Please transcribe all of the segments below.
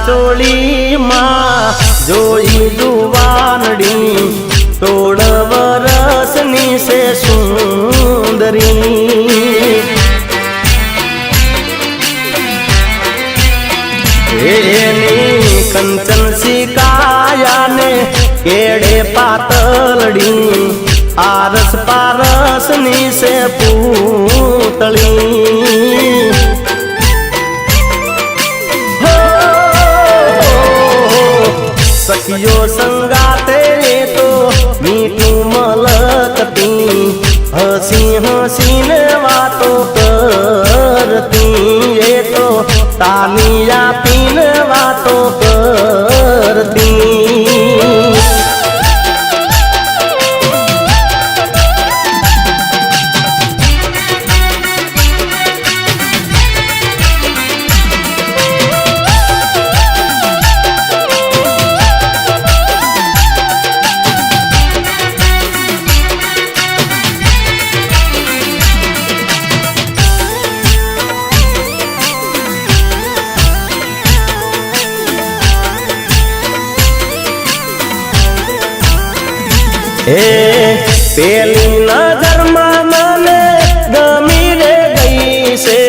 ચોળી માં જોઈ જુવાનડી 16 વર્ષની છે સુંદરી એની કંચન શિકાયાને કેડે પાતળડી આરસ પારસની છે પૂતળી સખિયો સંગાતે તો મીઠું મલકતી હસી હસીને વાતો કરતી એ તો તાલી આપીને વાતો કરતી પેલી નજરમાં મને ગમી રે ગઈ છે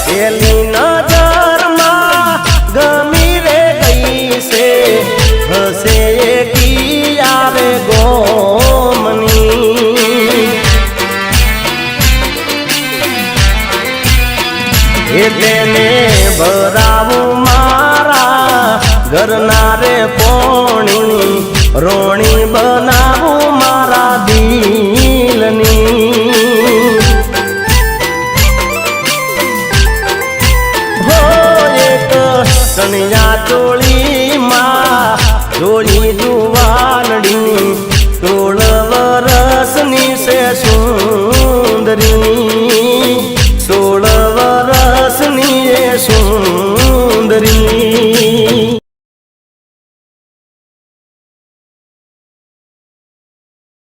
પેલી નજરમાં ગમી રે ગઈ છે હસે કી આવે ગોમની તેને ભરાવું ઘરના રે પોણી રોણી બનાવું મારા દિલની હો એક કન્યા ચોળીમાં જોડી જુવાનડી 16 વર્ષની છે સુંદરી